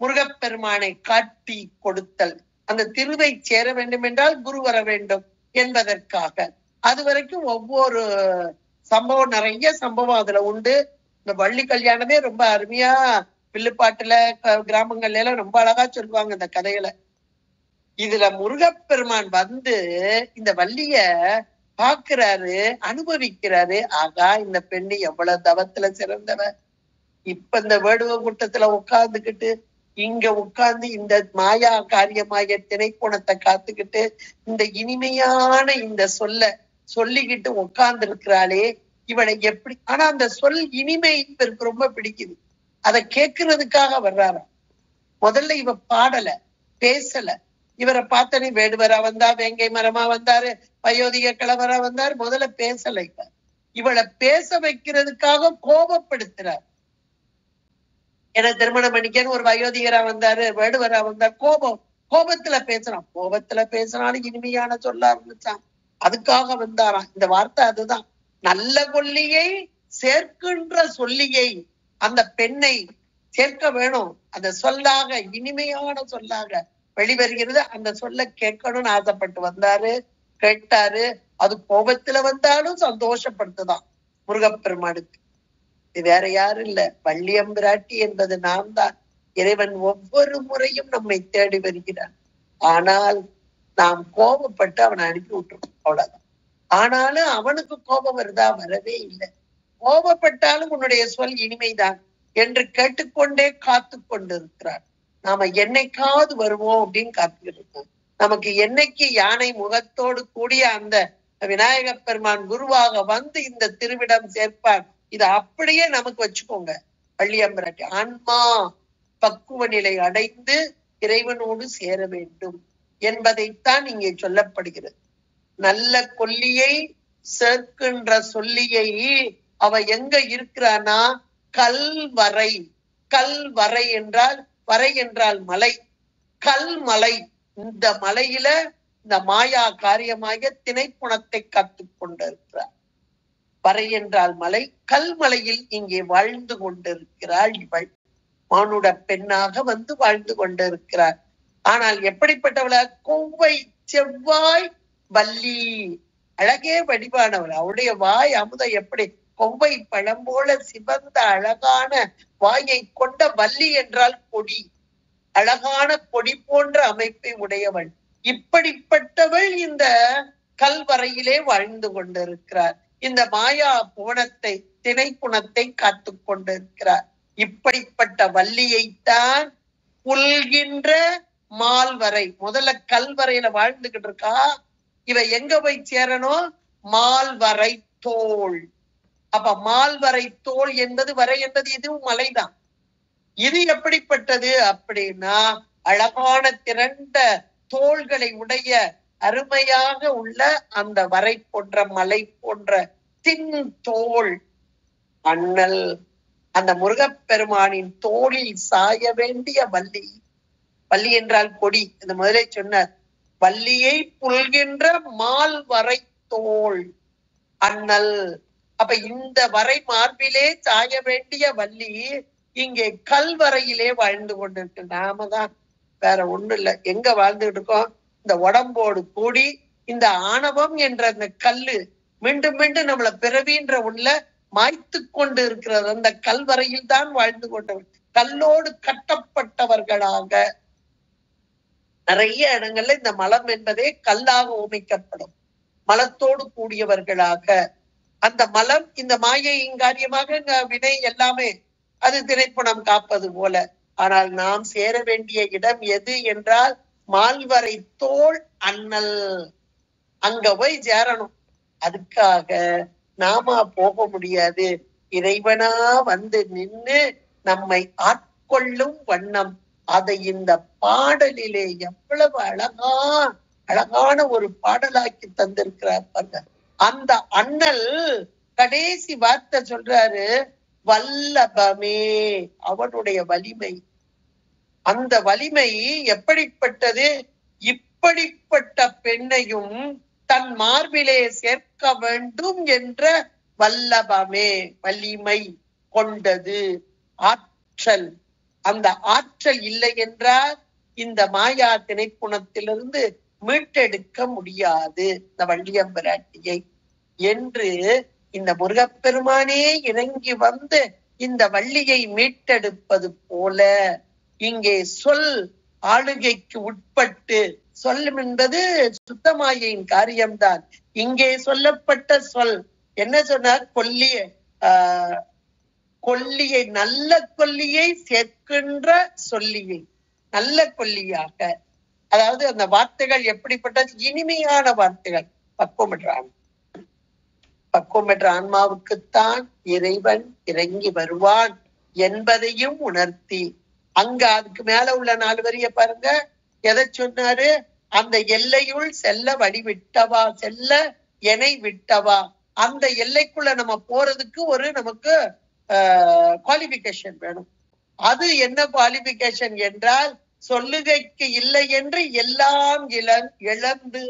முருகப்பெருமானை காட்டி கொடுத்தல். அந்த திருவை சேர வேண்டும் என்றால் குரு வர வேண்டும் என்பதற்காக. அது வரைக்கும் ஒவ்வொரு சம்பவம், நிறைய சம்பவம் அதுல உண்டு. இந்த வள்ளி கல்யாணமே ரொம்ப அருமையா வில்லுப்பாட்டுல கிராமங்கள்ல எல்லாம் ரொம்ப அழகா சொல்லுவாங்க இந்த கதைகளை. இதுல முருகப்பெருமான் இந்த வள்ளிய பாக்குறாரு, அனுபவிக்கிறாரு. ஆகா, இந்த பெண்ணு எவ்வளவு தவத்துல சிறந்தவ. இப்ப இந்த வேடுவ கூட்டத்துல உட்கார்ந்துகிட்டு, இங்க உட்கார்ந்து இந்த மாயா காரியமாய திணைப்புணத்தை காத்துக்கிட்டு இந்த இனிமையான இந்த சொல்லிக்கிட்டு உட்கார்ந்து இருக்கிறாளே, இவளை எப்படி. ஆனா அந்த சொல் இனிமை இவருக்கு ரொம்ப பிடிக்குது. அதை கேட்கறதுக்காக வர்றாரா. முதல்ல இவ பாடல, பேசல. இவரை பார்த்தனே வேடுவரா வந்தா, வேங்கை மரமா வந்தாரு, வயோதிக கிழவரா வந்தாரு. முதல்ல பேசல. இவளை பேச வைக்கிறதுக்காக கோபப்படுத்துறார். ஏன்னா திருமணம் பண்ணிக்கன்னு ஒரு வயோதிகரா வந்தாரு, வேடுவரா வந்தார். கோபத்துல பேசுறாலும் இனிமையான சொல்ல ஆரம்பிச்சான். அதுக்காக வந்தாராம். இந்த வார்த்தை அதுதான். நல்ல கொல்லியை சேர்க்கின்ற சொல்லியை அந்த பெண்ணை சேர்க்க வேணும். அந்த சொல்லாக, இனிமையான சொல்லாக வெளிவருகிறது. அந்த சொல்ல கேட்கணும்னு ஆசைப்பட்டு வந்தாரு, கேட்டாரு. அது கோபத்துல வந்தாலும் சந்தோஷப்படுத்துதான் முருகப்பெருமானுக்கு. இது வேற யாரும் இல்ல, வள்ளியம்பிராட்டி என்பது நாம் தான். இறைவன் ஒவ்வொரு முறையும் நம்மை தேடி வருகிறார். ஆனால் நாம் கோபப்பட்டு அவனை அனுப்பி விட்டுருக்கோம், அவ்வளவுதான். ஆனாலும் அவனுக்கு கோபம் வருதா? வரவே இல்லை. கோபப்பட்டாலும் உன்னுடைய சொல் இனிமைதான் என்று கேட்டுக்கொண்டே காத்து கொண்டு இருக்கிறார். நாம என்னைக்காவது வருவோம் அப்படின்னு காத்துக்கிட்டு இருக்கோம். நமக்கு என்னைக்கு யானை முகத்தோடு கூடிய அந்த விநாயக பெருமான் குருவாக வந்து இந்த திருவிடம் சேர்ப்பார், இதை அப்படியே நமக்கு வச்சுக்கோங்க. வள்ளியம்பிராட்டி ஆன்மா பக்குவ நிலை அடைந்து இறைவனோடு சேர வேண்டும் என்பதைத்தான் இங்கே சொல்லப்படுகிறது. நல்ல கொல்லியை சேர்க்கின்ற சொல்லியை அவ எங்க இருக்கிறானா? கல்வரை. கல்வரை என்றால், வரை என்றால் மலை, கல்மலை. இந்த மலையில இந்த மாயா காரியமாக திணைப்புணத்தை கற்றுக் கொண்டிருக்கிறார். வரை என்றால் மலை, கல்மலையில் இங்கே வாழ்ந்து கொண்டிருக்கிறாள் இவள். மானுட பெண்ணாக வந்து வாழ்ந்து கொண்டிருக்கிறார். ஆனால் எப்படிப்பட்டவள? கொவ்வை செவ்வாய் வள்ளி. அழகே வடிவானவள். அவளுடைய வாய் அமுதம் எப்படி கொவ்வை பழம் போல சிவந்த அழகான வாயை கொண்ட வள்ளி என்றால் கொடி, அழகான கொடி போன்ற அமைப்பை உடையவள். இப்படிப்பட்டவள் இந்த கல்வரையிலே வாழ்ந்து கொண்டிருக்கிறார். இந்த மாயா புவனத்தை திணைப்புணத்தை காத்து கொண்டிருக்கிறார். இப்படிப்பட்ட வள்ளியைத்தான் புல்கின்ற மால்வரை. முதல்ல கல்வரையில வாழ்ந்துகிட்டு இருக்கா. இவ எங்க போய் சேரணும்? மால்வரை தோள். அப்ப மால்வரை தோள் என்பது, வரை என்பது இதுவும் மலைதான். இது எப்படிப்பட்டது அப்படின்னா, அழகான திரண்ட தோள்களை உடைய அருமையாக உள்ள அந்த வரை போன்ற மலை போன்ற தின் தோள் அண்ணல். அந்த முருகப்பெருமானின் தோளில் சாய வேண்டிய வள்ளி. வள்ளி என்றால் கொடி. இந்த முதலே சொன்னார். வள்ளியை புல்கின்ற மால் வரை தோள் அண்ணல். அப்ப இந்த வரை மார்பிலே சாய வேண்டிய வள்ளி இங்கே கல்வரையிலே வாழ்ந்து கொண்டிருக்கு. நாம தான் வேற ஒண்ணு இல்லை. எங்க வாழ்ந்துட்டு இருக்கோம்? இந்த உடம்போடு கூடி இந்த ஆணவம் என்ற அந்த கல்லு மீண்டும் மீண்டும் நம்மள பிறவின்ற உள்ள மாய்த்து கொண்டு இருக்கிறது. அந்த கல்வரையில் தான் வாழ்ந்து கொண்டவர். கல்லோடு கட்டப்பட்டவர்களாக நிறைய இடங்கள்ல இந்த மலம் என்பதே கல்லாக ஓமிக்கப்படும். மலத்தோடு கூடியவர்களாக அந்த மலம் இந்த மாயையின் காரியமாக வினை எல்லாமே அது திணைப்புணம் காப்பது போல. ஆனால் நாம் சேர வேண்டிய இடம் எது என்றால் மால்வரை தோள் அண்ணல். அங்க போய் சேரணும். அதுக்காக நாம போக முடியாது. இறைவனா வந்து நின்று நம்மை ஆட்கொள்ளும் வண்ணம் அதை இந்த பாடலிலே எவ்வளவு அழகான ஒரு பாடலாக்கி தந்திருக்கிறார் பாருங்க. அந்த அண்ணல் கடைசி வார்த்தை சொல்றாரு, வல்லபமே. அவனுடைய வலிமை, அந்த வலிமை எப்படிப்பட்டது? இப்படிப்பட்ட பெண்ணையும் தன் மார்பிலே சேர்க்க வேண்டும் என்ற வல்லபமே, வலிமை கொண்டது, ஆற்றல். அந்த ஆற்றல் இல்லை என்றால் இந்த மாயா திணைப்புணத்திலிருந்து மீட்டெடுக்க முடியாது இந்த வள்ளியம்பிராட்டியை என்று இந்த முருகப்பெருமானே இறங்கி வந்து இந்த வள்ளியை மீட்டெடுப்பது போல இங்கே சொல் ஆளுகைக்கு உட்பட்டு, சொல்லும் என்பது சுத்தமாயின் காரியம்தான். இங்கே சொல்லப்பட்ட சொல் என்ன சொன்னார்? கொல்லியை நல்ல கொல்லியை சேர்க்கின்ற சொல்லியை நல்ல கொல்லியாக, அதாவது அந்த வார்த்தைகள் எப்படிப்பட்டது? இனிமையான வார்த்தைகள். பக்குவம் பெற்ற ஆன்மாவுக்குத்தான் இறைவன் இறங்கி வருவான் என்பதையும் உணர்த்தி, அங்க அதுக்கு மேல உள்ள 4 வரிய பாருங்க. எதை சொன்னாரு? அந்த எல்லையுள் செல்ல வழி விட்டவா, செல்ல எனை விட்டவா. அந்த எல்லைக்குள்ள நம்ம போறதுக்கு ஒரு நமக்கு குவாலிபிகேஷன் வேணும். அது என்ன குவாலிபிகேஷன் என்றால், சொல்லுகைக்கு இல்லை என்று எல்லாம் இழந்து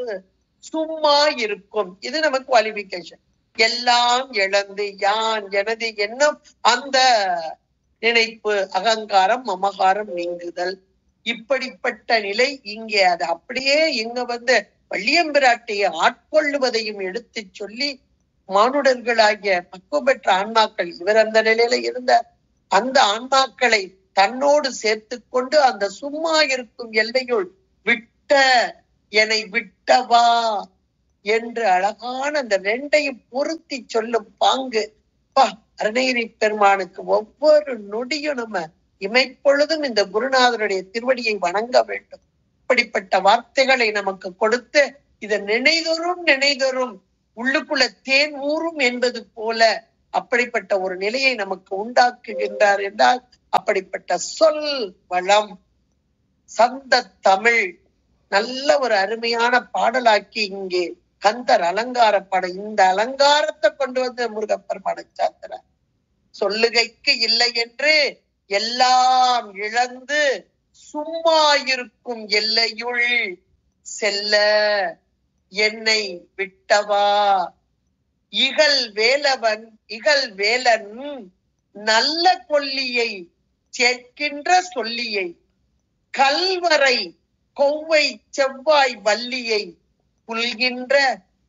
சும்மா இருக்கும். இது நமக்கு குவாலிபிகேஷன். எல்லாம் இழந்து யான் எனது எண்ணம் அந்த நினைப்பு அகங்காரம் மமகாரம் நீங்குதல். இப்படிப்பட்ட நிலை இங்கே அது அப்படியே இங்க வந்து வள்ளியம்பிராட்டியை ஆட்கொள்ளுவதையும் எடுத்து சொல்லி, மானுடர்களாகிய பக்குவம் பெற்ற ஆன்மாக்கள், இவர் அந்த நிலையில இருந்த அந்த ஆன்மாக்களை தன்னோடு சேர்த்து கொண்டு அந்த சும்மா இருக்கும் எல்லையுள் விட்ட என்னை விட்டவா என்று அழகான அந்த ரெண்டையும் பொருத்தி சொல்லும் பாங்கு. அருணகிரி பெருமானுக்கு ஒவ்வொரு நொடியும் நம்ம இமைப்பொழுதும் இந்த குருநாதருடைய திருவடியை வணங்க வேண்டும். இப்படிப்பட்ட வார்த்தைகளை நமக்கு கொடுத்து இதை நினைதொரும் உள்ளுக்குள்ள தேன் ஊறும் என்பது போல அப்படிப்பட்ட ஒரு நிலையை நமக்கு உண்டாக்குகின்றார் என்றால் அப்படிப்பட்ட சொல் வளம் சந்த தமிழ் நல்ல ஒரு அருமையான பாடலாக்கி இங்கே கந்தர் அலங்கார பாடல். இந்த அலங்காரத்தை கொண்டு வந்து முருகப்பெருமானை சாத்துறார். சொல்லுகைக்கு இல்லை என்று எல்லாம் இழந்து சும்மா இருக்கும் எல்லையுள் செல்ல என்னை விட்டவா இகழ் வேலன் நல்ல கொல்லியை சேர்க்கின்ற சொல்லியை கல்வரை கொவ்வை செவ்வாய் வள்ளியை புல்கின்ற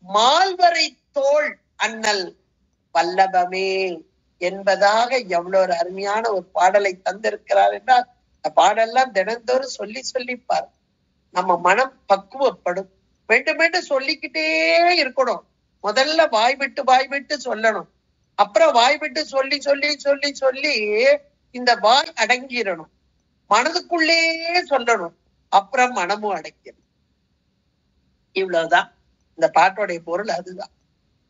மால்வரை தோள் அண்ணல் வல்லபமே என்பதாக எவ்வளவு ஒரு அருமையான ஒரு பாடலை தந்திருக்கிறார் என்றால் இந்த பாடெல்லாம் தினந்தோறும் சொல்லிப்பார். நம்ம மனம் பக்குவப்படும். மீண்டும் சொல்லிக்கிட்டே இருக்கணும். முதல்ல வாய் விட்டு சொல்லணும். அப்புறம் வாய் விட்டு சொல்லி இந்த வாய் அடங்கிடணும். மனதுக்குள்ளே சொல்லணும். அப்புறம் மனமும் அடங்கிடும். இவ்வளவுதான் இந்த பாட்டோடைய பொருள். அதுதான்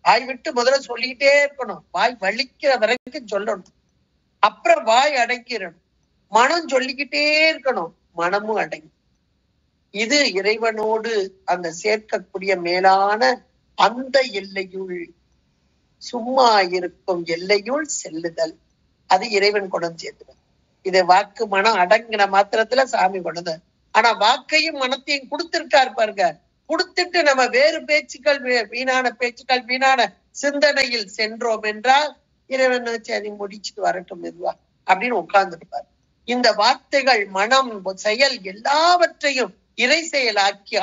வாய் விட்டு முதல்ல சொல்லிக்கிட்டே இருக்கணும். வாய் வலிக்கிற வரைக்கும் சொல்லணும். அப்புறம் வாய் அடங்கிடணும். மனம் சொல்லிக்கிட்டே இருக்கணும். மனமும் அடங்கி. இது இறைவனோடு அந்த சேர்க்கக்கூடிய மேலான அந்த எல்லையுள் சும்மா இருக்கும் எல்லையுள் செல்லுதல். அது இறைவன் கொண்டு சேர்த்துடும். இது வாக்கு மனம் அடங்கின மாத்திரத்துல சாமி கொண்டது. ஆனா வாக்கையும் மனத்தையும் கொடுத்திருக்காரு பாருங்க. கொடுத்துட்டு நம்ம வேறு பேச்சுக்கள் வீணான பேச்சுக்கள் வீணான சிந்தனையில் சென்றோம் என்றால் இறைவன் சரி முடிச்சுட்டு வரட்டும் மெதுவா அப்படின்னு உட்கார்ந்துருப்பார். இந்த வார்த்தைகள் மனம் செயல் எல்லாவற்றையும் இறை செயல் ஆக்கி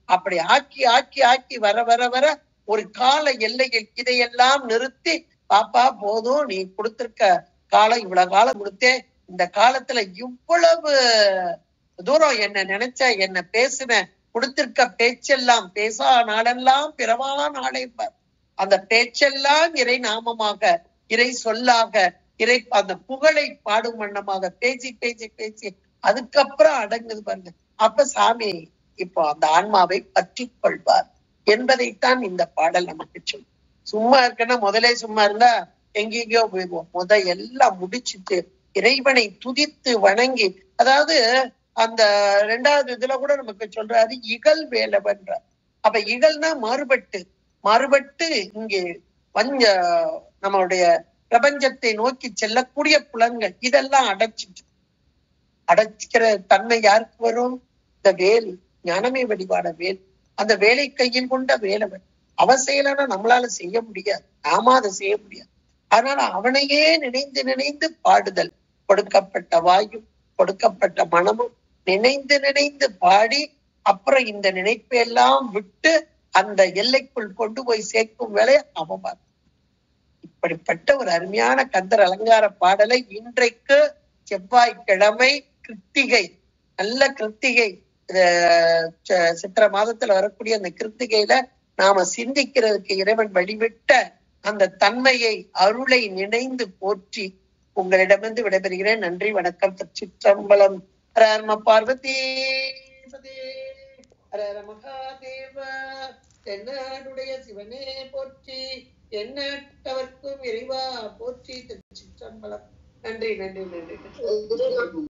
அப்படி ஆக்கி வர ஒரு கால எல்லையில் இதையெல்லாம் நிறுத்தி பாப்பா போதும், நீ கொடுத்திருக்க காலம் இவ்வளவு காலம் கொடுத்தே, இந்த காலத்துல இவ்வளவு தூரம் என்ன நினைச்ச, என்ன பேசுன, கொடுத்திருக்க பேச்செல்லாம் பேசா நாளெல்லாம் பிறவா நாளைப்பார். அந்த பேச்செல்லாம் இறை நாமமாக இறை சொல்லாக இறை அந்த புகழை பாடும் வண்ணமாக பேசி அதுக்கப்புறம் அடங்குது பாருங்க. அப்ப சாமி இப்போ அந்த ஆன்மாவை பற்றி கொள்வார் என்பதைத்தான் இந்த பாடல் நமக்கு சொல்லும். சும்மா இருக்கன்னா முதலே சும்மா இருந்தா எங்கெங்கயோ போயிடுவோம். எல்லாம் முடிச்சுட்டு இறைவனை துதித்து வணங்கி, அதாவது அந்த 2வது இதுல கூட நமக்கு சொல்றாரு இகழ் வேலவன்றார். அப்ப இகழ்னா மாறுபட்டு இங்கே நம்மளுடைய பிரபஞ்சத்தை நோக்கி செல்லக்கூடிய புலன்கள் இதெல்லாம் அடைச்சிக்கிற தன்மை யாருக்கு வரும்? இந்த வேல், ஞானமே வடிவான வேல். அந்த வேலை கையில் கொண்ட வேலவன். அவன் செயலானா நம்மளால செய்ய முடியாது, நாம அதை செய்ய முடியாது. அதனால அவனையே நினைந்து பாடுதல். கொடுக்கப்பட்ட வாயும் கொடுக்கப்பட்ட மனமும் நினைந்து பாடி அப்புறம் இந்த நினைப்பெல்லாம் விட்டு அந்த எல்லைக்குள் கொண்டு போய் சேர்க்கும் வேலையை அவன். இப்படிப்பட்ட ஒரு அருமையான கந்தர் அலங்கார பாடலை இன்றைக்கு செவ்வாய்க்கிழமை கிருத்திகை, நல்ல கிருத்திகை, சித்திரை மாதத்துல வரக்கூடிய அந்த கிருத்திகையில நாம சிந்திக்கிறதுக்கு இறைவன் வழிவிட்ட அந்த தன்மையை அருளை நினைந்து போற்றி உங்களிடமிருந்து விடைபெறுகிறேன். நன்றி, வணக்கம். திருச்சிற்றம்பலம். ஹர பார்வதி ஹர மகாதேவ. தென்னாடுடைய சிவனே போற்றி, எண்ணற்றவர்க்கும் இறைவா போற்றி. திருச்சிற்றம்பலம். நன்றி.